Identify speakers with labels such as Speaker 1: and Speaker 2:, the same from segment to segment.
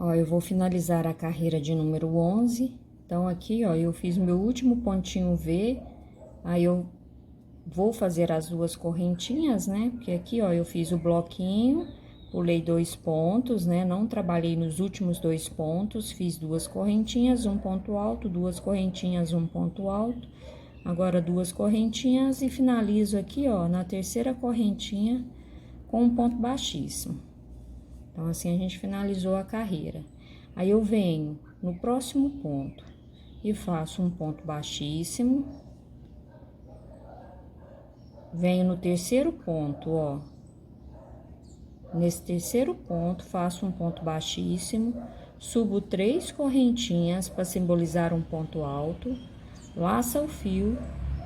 Speaker 1: Ó, eu vou finalizar a carreira de número 11. Então, aqui, ó, eu fiz o meu último pontinho V, aí eu vou fazer as duas correntinhas, né? Porque aqui, ó, eu fiz o bloquinho, pulei 2 pontos, né? Não trabalhei nos últimos 2 pontos, fiz duas correntinhas, um ponto alto, duas correntinhas, um ponto alto. Agora, duas correntinhas e finalizo aqui, ó, na terceira correntinha com um ponto baixíssimo. Então, assim, a gente finalizou a carreira. Aí, eu venho no próximo ponto e faço um ponto baixíssimo. Venho no terceiro ponto, ó. Nesse terceiro ponto, faço um ponto baixíssimo, subo 3 correntinhas para simbolizar um ponto alto, laça o fio.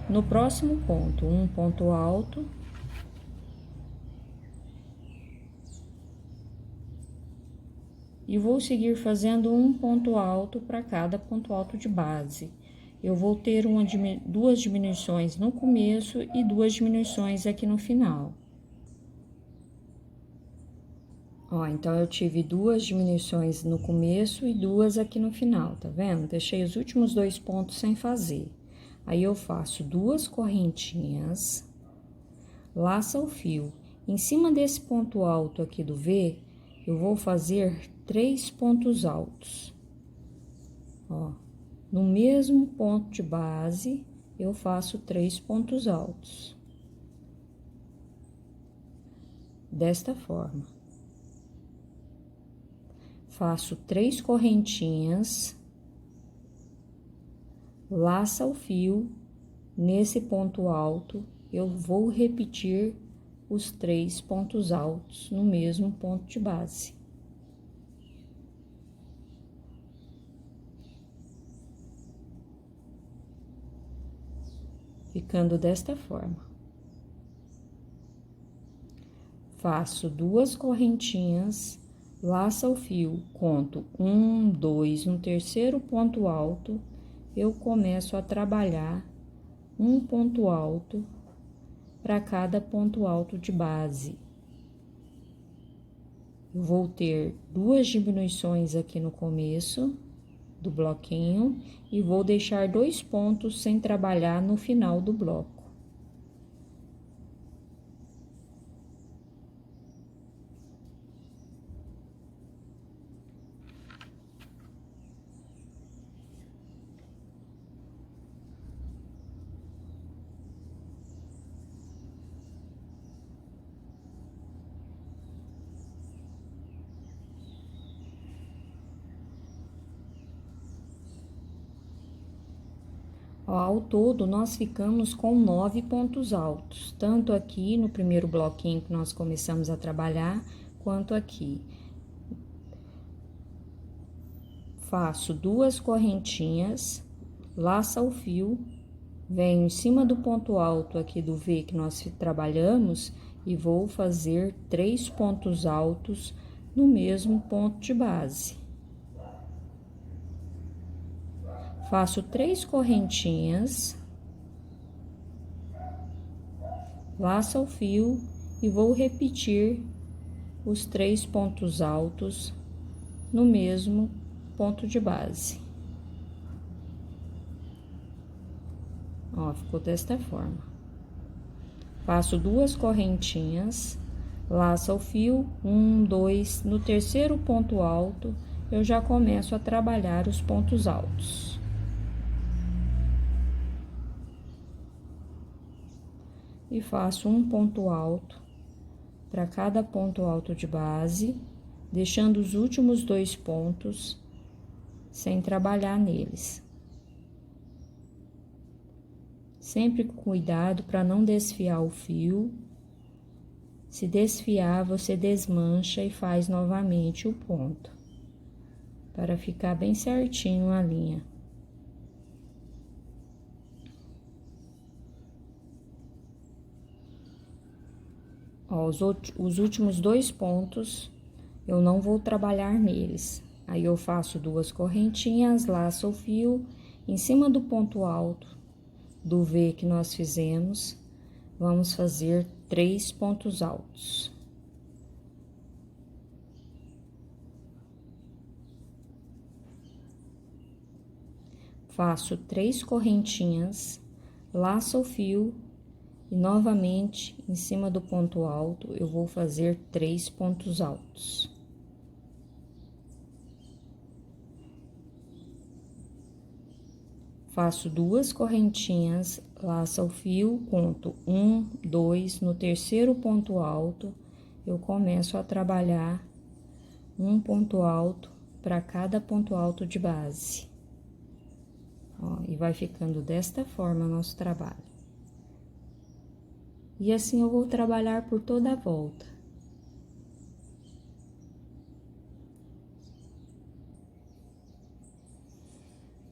Speaker 1: No próximo ponto, um ponto alto. E vou seguir fazendo um ponto alto para cada ponto alto de base. Eu vou ter duas diminuições no começo e duas diminuições aqui no final. Ó, então, eu tive duas diminuições no começo e duas aqui no final, tá vendo? Deixei os últimos 2 pontos sem fazer. Aí, eu faço duas correntinhas, laça o fio. Em cima desse ponto alto aqui do V, eu vou fazer 3 pontos altos. Ó, no mesmo ponto de base, eu faço 3 pontos altos. Desta forma. Faço 3 correntinhas, laça o fio, nesse ponto alto, eu vou repetir os 3 pontos altos no mesmo ponto de base. Ficando desta forma. Faço 2 correntinhas, laça o fio, conto 1, 2, no terceiro ponto alto, eu começo a trabalhar um ponto alto para cada ponto alto de base. Eu vou ter duas diminuições aqui no começo do bloquinho e vou deixar 2 pontos sem trabalhar no final do bloco. Ó, ao todo, nós ficamos com 9 pontos altos, tanto aqui no primeiro bloquinho que nós começamos a trabalhar, quanto aqui. Faço 2 correntinhas, laça o fio, venho em cima do ponto alto aqui do V que nós trabalhamos e vou fazer 3 pontos altos no mesmo ponto de base. Faço 3 correntinhas, laça o fio e vou repetir os 3 pontos altos no mesmo ponto de base. Ó, ficou desta forma. Faço 2 correntinhas, laça o fio, 1, 2, no terceiro ponto alto, eu já começo a trabalhar os pontos altos. E faço um ponto alto para cada ponto alto de base, deixando os últimos 2 pontos sem trabalhar neles. Sempre com cuidado para não desfiar o fio. Se desfiar, você desmancha e faz novamente o ponto, para ficar bem certinho a linha. Ó, os últimos 2 pontos, eu não vou trabalhar neles. Aí, eu faço 2 correntinhas, laço o fio, em cima do ponto alto do V que nós fizemos, vamos fazer 3 pontos altos. faço 3 correntinhas, laço o fio e novamente em cima do ponto alto eu vou fazer 3 pontos altos. Faço 2 correntinhas, laço o fio, conto 1, 2, no terceiro ponto alto, eu começo a trabalhar um ponto alto para cada ponto alto de base. Ó, e vai ficando desta forma nosso trabalho. E assim eu vou trabalhar por toda a volta.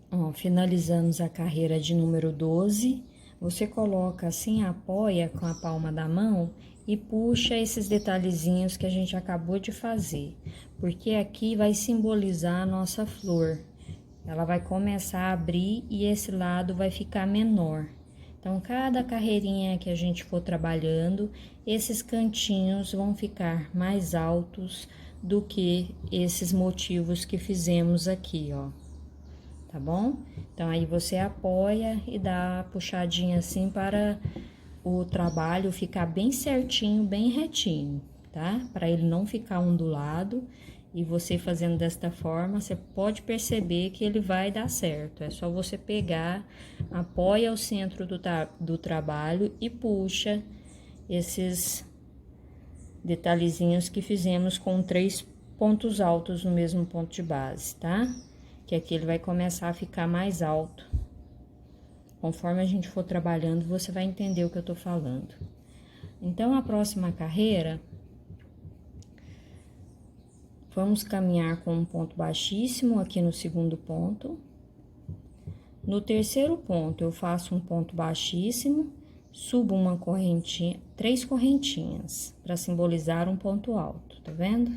Speaker 1: Ó, finalizamos a carreira de número 12, você coloca assim, apoia com a palma da mão e puxa esses detalhezinhos que a gente acabou de fazer, porque aqui vai simbolizar a nossa flor. Ela vai começar a abrir e esse lado vai ficar menor. Então, cada carreirinha que a gente for trabalhando, esses cantinhos vão ficar mais altos do que esses motivos que fizemos aqui, ó. Tá bom? Então, aí você apoia e dá a puxadinha assim para o trabalho ficar bem certinho, bem retinho, tá? Para ele não ficar ondulado. E você fazendo desta forma, você pode perceber que ele vai dar certo. É só você pegar, apoia o centro do trabalho e puxa esses detalhezinhos que fizemos com 3 pontos altos no mesmo ponto de base, tá? Que aqui ele vai começar a ficar mais alto. Conforme a gente for trabalhando, você vai entender o que eu tô falando. Então, a próxima carreira, vamos caminhar com um ponto baixíssimo aqui no segundo ponto. No terceiro ponto, eu faço um ponto baixíssimo, subo uma correntinha, 3 correntinhas, para simbolizar um ponto alto, tá vendo?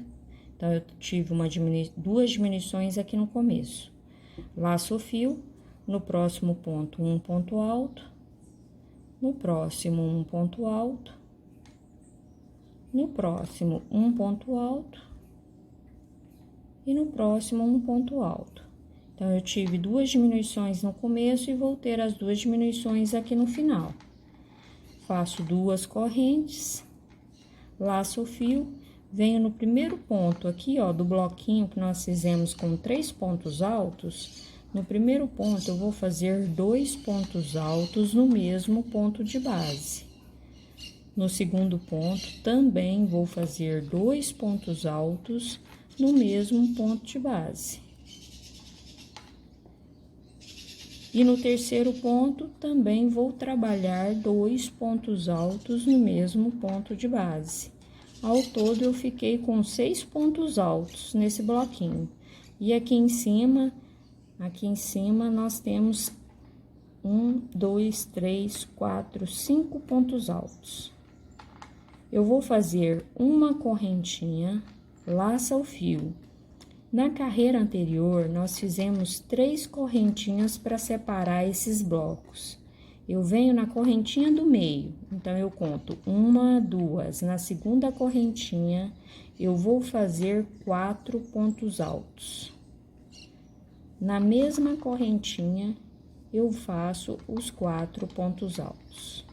Speaker 1: Então, eu tive duas diminuições aqui no começo. Laço o fio, no próximo ponto, um ponto alto, no próximo, um ponto alto, no próximo, um ponto alto, e no próximo, um ponto alto. Então, eu tive 2 diminuições no começo e vou ter as 2 diminuições aqui no final. Faço 2 correntes, laço o fio, venho no primeiro ponto aqui, ó, do bloquinho que nós fizemos com 3 pontos altos. No primeiro ponto, eu vou fazer 2 pontos altos no mesmo ponto de base. No segundo ponto, também vou fazer 2 pontos altos no mesmo ponto de base. E no terceiro ponto, também vou trabalhar 2 pontos altos no mesmo ponto de base. Ao todo, eu fiquei com 6 pontos altos nesse bloquinho. E aqui em cima nós temos 1, 2, 3, 4, 5 pontos altos. Eu vou fazer uma correntinha, laça o fio. Na carreira anterior, nós fizemos 3 correntinhas para separar esses blocos. Eu venho na correntinha do meio, então eu conto 1, 2. Na segunda correntinha, eu vou fazer 4 pontos altos. Na mesma correntinha, eu faço os 4 pontos altos.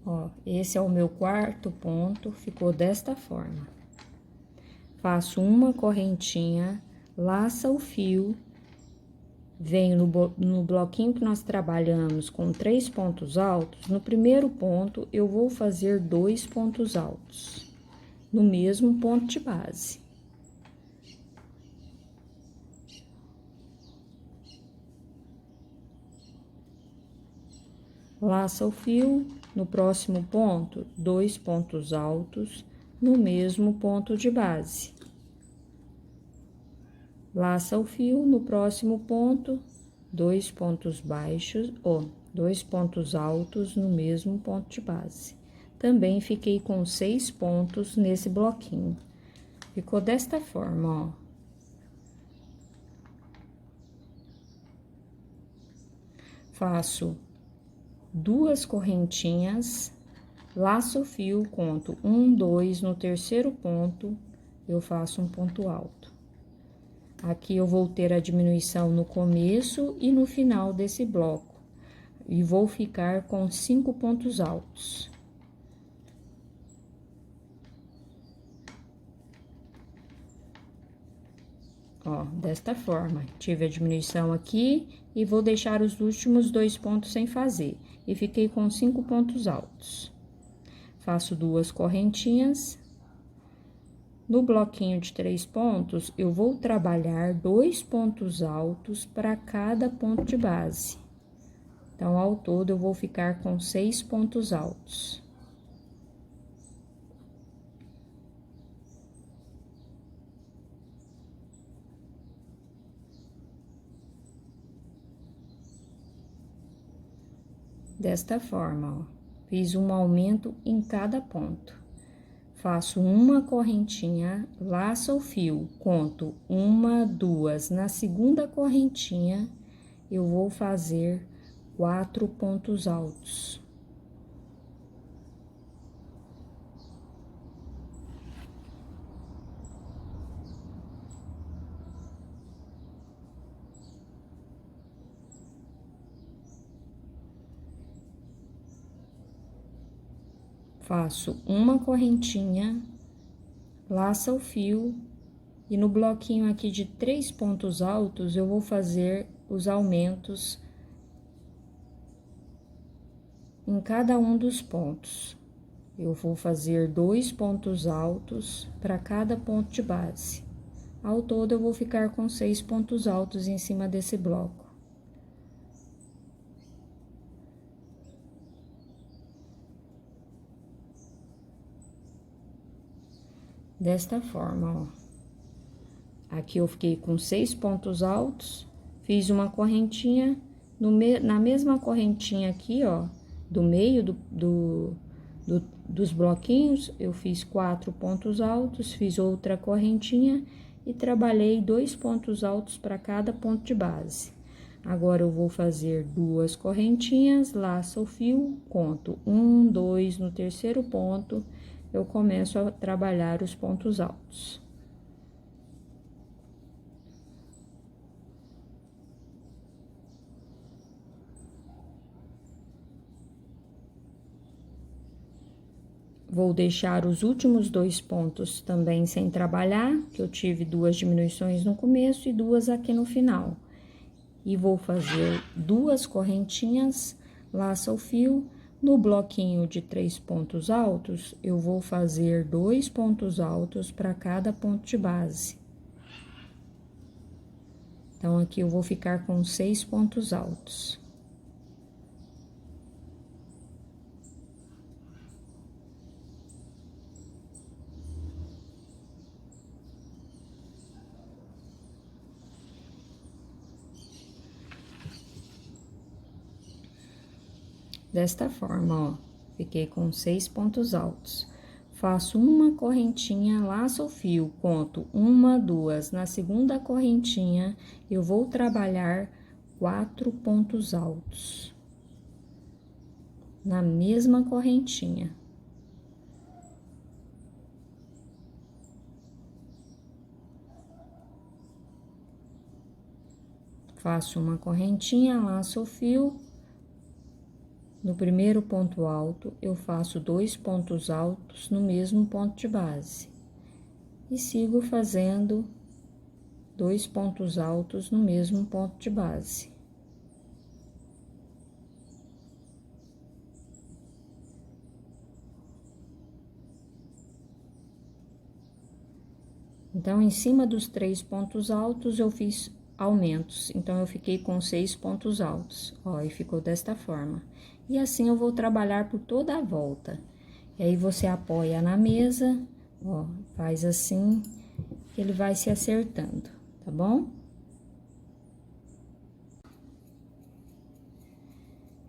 Speaker 1: Ó, esse é o meu quarto ponto, ficou desta forma. Faço uma correntinha, laça o fio, venho no bloquinho que nós trabalhamos com 3 pontos altos. No primeiro ponto, eu vou fazer 2 pontos altos, no mesmo ponto de base. Laça o fio, no próximo ponto, 2 pontos altos, no mesmo ponto de base. Laça o fio, no próximo ponto, 2 pontos baixos, ou 2 pontos altos no mesmo ponto de base. Também fiquei com 6 pontos nesse bloquinho. Ficou desta forma, ó. Faço 2 correntinhas, laço o fio, conto 1, 2 no terceiro ponto, eu faço um ponto alto. Aqui eu vou ter a diminuição no começo e no final desse bloco. E vou ficar com 5 pontos altos. Ó, desta forma, tive a diminuição aqui e vou deixar os últimos 2 pontos sem fazer. E fiquei com 5 pontos altos. Faço 2 correntinhas. No bloquinho de 3 pontos, eu vou trabalhar 2 pontos altos para cada ponto de base. Então, ao todo, eu vou ficar com 6 pontos altos. Desta forma, ó, fiz um aumento em cada ponto. Faço uma correntinha, laço o fio, conto 1, 2, na segunda correntinha, eu vou fazer 4 pontos altos. Faço uma correntinha, laça o fio e no bloquinho aqui de 3 pontos altos eu vou fazer os aumentos em cada um dos pontos. Eu vou fazer 2 pontos altos para cada ponto de base. Ao todo, eu vou ficar com 6 pontos altos em cima desse bloco. Desta forma, ó. Aqui eu fiquei com 6 pontos altos, fiz uma correntinha, na mesma correntinha aqui, ó, do meio dos bloquinhos, eu fiz 4 pontos altos, fiz outra correntinha e trabalhei 2 pontos altos para cada ponto de base. Agora, eu vou fazer 2 correntinhas, laço o fio, conto 1, 2, no terceiro ponto, eu começo a trabalhar os pontos altos. Vou deixar os últimos 2 pontos também sem trabalhar, que eu tive 2 diminuições no começo e 2 aqui no final. E vou fazer 2 correntinhas, laço o fio, no bloquinho de 3 pontos altos, eu vou fazer 2 pontos altos para cada ponto de base. Então, aqui eu vou ficar com 6 pontos altos. Desta forma, ó, fiquei com 6 pontos altos. Faço uma correntinha, laço o fio, conto 1, 2, na segunda correntinha, eu vou trabalhar 4 pontos altos. Na mesma correntinha. Faço uma correntinha, laço o fio. No primeiro ponto alto, eu faço 2 pontos altos no mesmo ponto de base. E sigo fazendo 2 pontos altos no mesmo ponto de base. Então, em cima dos 3 pontos altos, eu fiz aumentos. Então, eu fiquei com 6 pontos altos, ó, e ficou desta forma. E assim, eu vou trabalhar por toda a volta. E aí, você apoia na mesa, ó, faz assim, que ele vai se acertando, tá bom?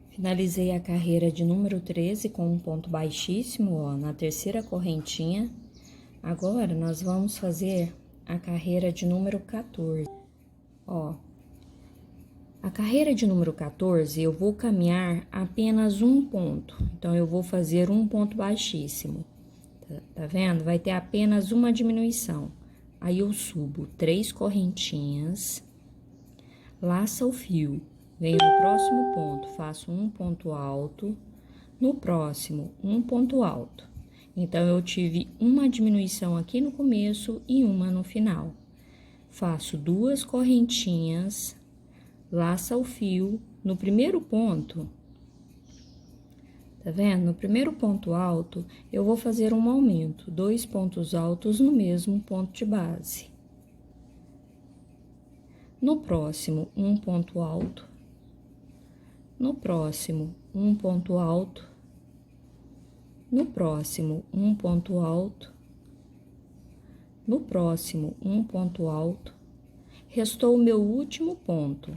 Speaker 1: Finalizei a carreira de número 13 com um ponto baixíssimo, ó, na terceira correntinha. Agora, nós vamos fazer a carreira de número 14. Ó, a carreira de número 14, eu vou caminhar apenas um ponto. Então, eu vou fazer um ponto baixíssimo, Tá vendo? Vai ter apenas uma diminuição. Aí, eu subo 3 correntinhas, laça o fio, venho no próximo ponto, faço um ponto alto, no próximo, um ponto alto. Então, eu tive uma diminuição aqui no começo e uma no final. Faço 2 correntinhas, laça o fio, no primeiro ponto, tá vendo? No primeiro ponto alto, eu vou fazer um aumento, 2 pontos altos no mesmo ponto de base. No próximo, um ponto alto. No próximo, um ponto alto. No próximo, um ponto alto. No próximo, um ponto alto. Restou o meu último ponto.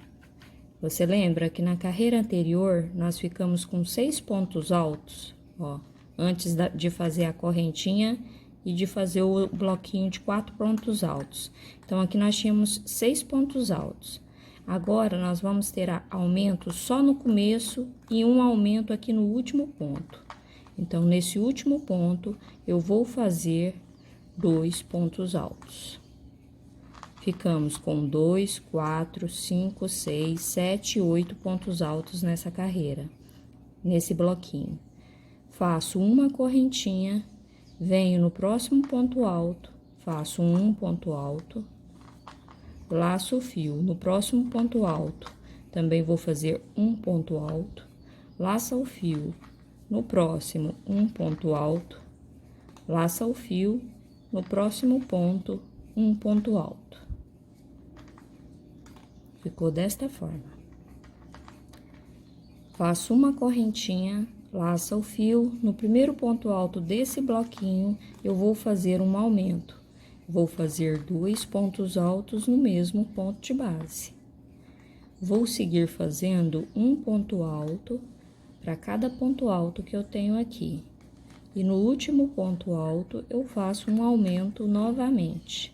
Speaker 1: Você lembra que na carreira anterior, nós ficamos com 6 pontos altos, ó, antes de fazer a correntinha e de fazer o bloquinho de 4 pontos altos. Então, aqui nós tínhamos 6 pontos altos. Agora, nós vamos ter aumento só no começo e um aumento aqui no último ponto. Então, nesse último ponto, eu vou fazer 2 pontos altos. Ficamos com 2, 4, 5, 6, 7, 8 pontos altos nessa carreira, nesse bloquinho. Faço uma correntinha, venho no próximo ponto alto, faço um ponto alto, laço o fio. No próximo ponto alto, também vou fazer um ponto alto, laça o fio. No próximo, um ponto alto, laça o fio. No próximo ponto, um ponto alto. Ficou desta forma. Faço uma correntinha, laça o fio. No primeiro ponto alto desse bloquinho, eu vou fazer um aumento. Vou fazer 2 pontos altos no mesmo ponto de base. Vou seguir fazendo um ponto alto para cada ponto alto que eu tenho aqui. E no último ponto alto, eu faço um aumento novamente.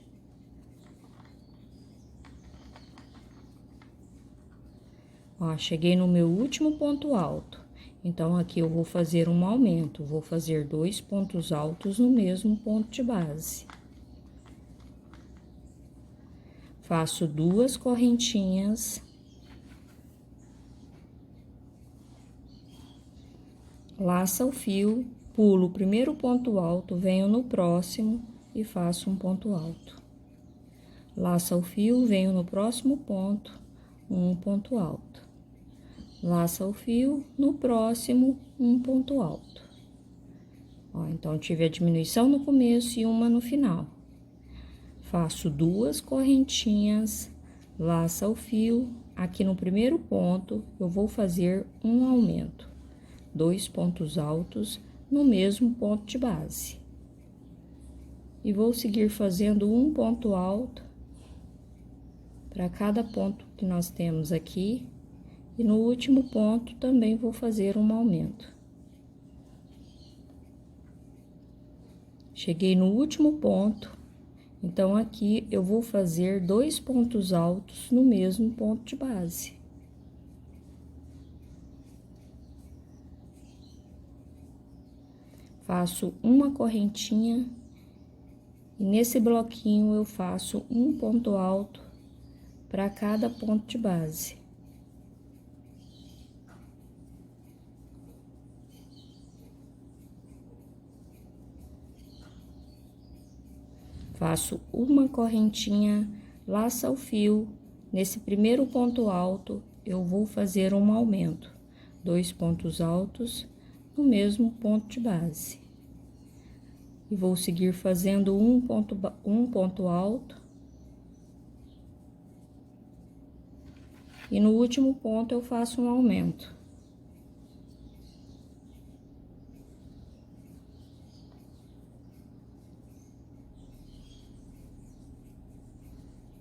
Speaker 1: Ó, cheguei no meu último ponto alto. Então, aqui eu vou fazer um aumento. Vou fazer 2 pontos altos no mesmo ponto de base. Faço 2 correntinhas. Laça o fio, pulo o primeiro ponto alto, venho no próximo e faço um ponto alto. Laça o fio, venho no próximo ponto, um ponto alto. Laça o fio, no próximo, um ponto alto. Ó, então, tive a diminuição no começo e uma no final. Faço 2 correntinhas, laça o fio. Aqui no primeiro ponto, eu vou fazer um aumento. 2 pontos altos no mesmo ponto de base. E vou seguir fazendo um ponto alto para cada ponto que nós temos aqui. E no último ponto também vou fazer um aumento. Cheguei no último ponto, então aqui eu vou fazer 2 pontos altos no mesmo ponto de base. Faço uma correntinha e nesse bloquinho eu faço um ponto alto para cada ponto de base. Faço uma correntinha, laça o fio. Nesse primeiro ponto alto, eu vou fazer um aumento. 2 pontos altos no mesmo ponto de base. E vou seguir fazendo um ponto alto. E no último ponto, eu faço um aumento.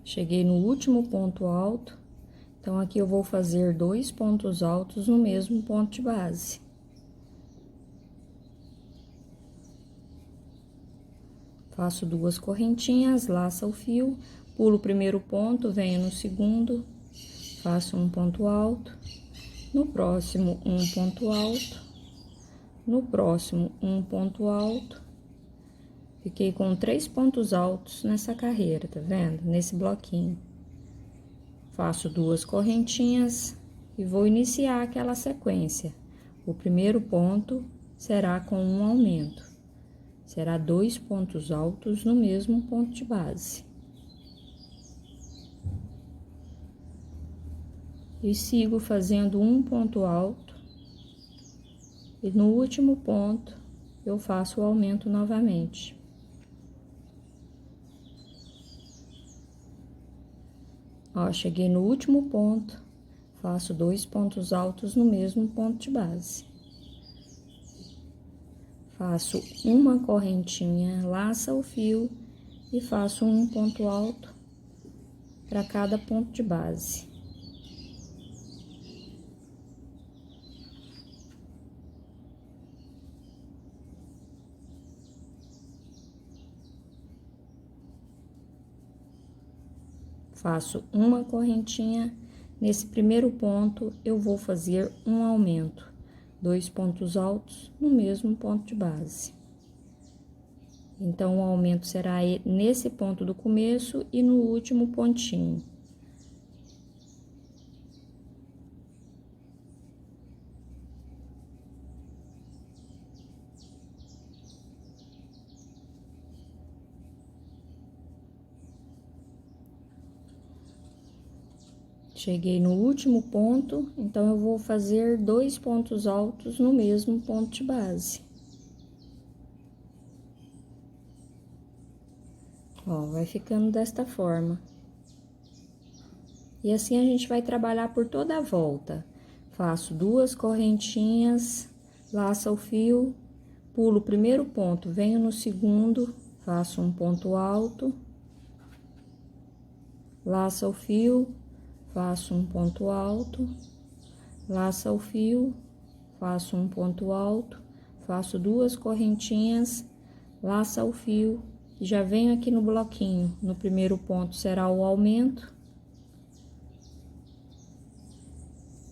Speaker 1: Cheguei no último ponto alto, então aqui eu vou fazer 2 pontos altos no mesmo ponto de base. Faço 2 correntinhas, laça o fio, pulo o primeiro ponto, venho no segundo, faço um ponto alto, no próximo um ponto alto, no próximo um ponto alto, Fiquei com 3 pontos altos nessa carreira, tá vendo? Nesse bloquinho. Faço 2 correntinhas e vou iniciar aquela sequência. O primeiro ponto será com um aumento. Será 2 pontos altos no mesmo ponto de base. E sigo fazendo um ponto alto. E no último ponto, eu faço o aumento novamente. Ó, cheguei no último ponto, faço 2 pontos altos no mesmo ponto de base. Faço uma correntinha, laça o fio e faço um ponto alto para cada ponto de base. Faço uma correntinha, nesse primeiro ponto eu vou fazer um aumento, 2 pontos altos no mesmo ponto de base. Então, o aumento será nesse ponto do começo e no último pontinho. Cheguei no último ponto, então eu vou fazer 2 pontos altos no mesmo ponto de base. Ó, vai ficando desta forma. E assim a gente vai trabalhar por toda a volta. Faço 2 correntinhas, laça o fio, pulo o primeiro ponto, venho no segundo, faço um ponto alto, laça o fio, faço um ponto alto, laça o fio, faço um ponto alto, faço 2 correntinhas, laça o fio e já venho aqui no bloquinho. No primeiro ponto será o aumento.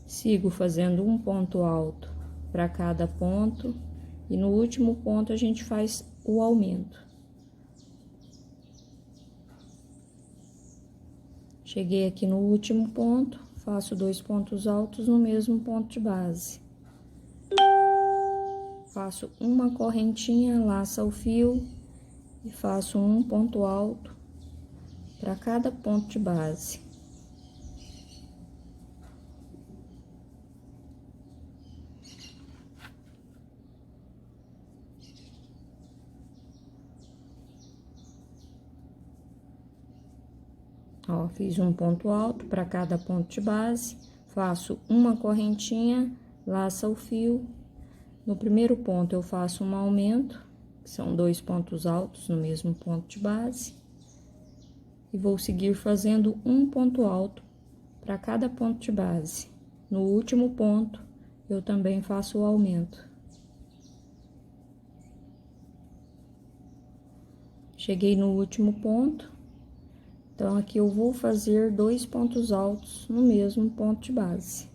Speaker 1: Sigo fazendo um ponto alto para cada ponto e no último ponto a gente faz o aumento. Cheguei aqui no último ponto, faço 2 pontos altos no mesmo ponto de base. Faço uma correntinha, laça o fio e faço um ponto alto para cada ponto de base. Ó, fiz um ponto alto para cada ponto de base, faço uma correntinha, laça o fio. No primeiro ponto eu faço um aumento, que são 2 pontos altos no mesmo ponto de base. E vou seguir fazendo um ponto alto para cada ponto de base. No último ponto, eu também faço o aumento. Cheguei no último ponto. Então, aqui eu vou fazer 2 pontos altos no mesmo ponto de base.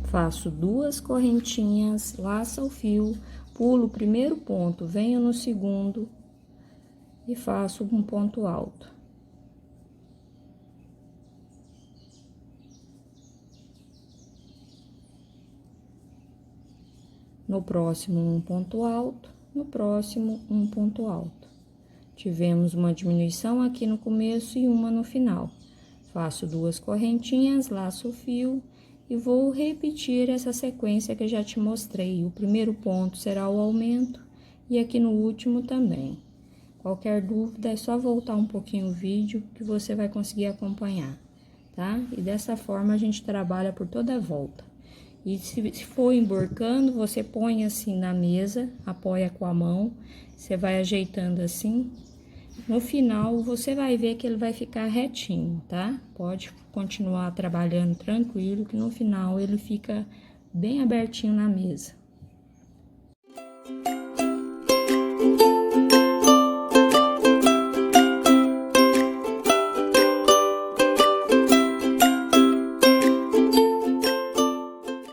Speaker 1: Faço 2 correntinhas, laça o fio, pulo o primeiro ponto, venho no segundo e faço um ponto alto. No próximo, um ponto alto, no próximo, um ponto alto. Tivemos uma diminuição aqui no começo e uma no final. Faço 2 correntinhas, laço o fio e vou repetir essa sequência que eu já te mostrei. O primeiro ponto será o aumento e aqui no último também. Qualquer dúvida é só voltar um pouquinho o vídeo que você vai conseguir acompanhar, tá? E dessa forma a gente trabalha por toda a volta. E se for emborcando, você põe assim na mesa, apoia com a mão, você vai ajeitando assim. No final, você vai ver que ele vai ficar retinho, tá? Pode continuar trabalhando tranquilo, que no final ele fica bem abertinho na mesa.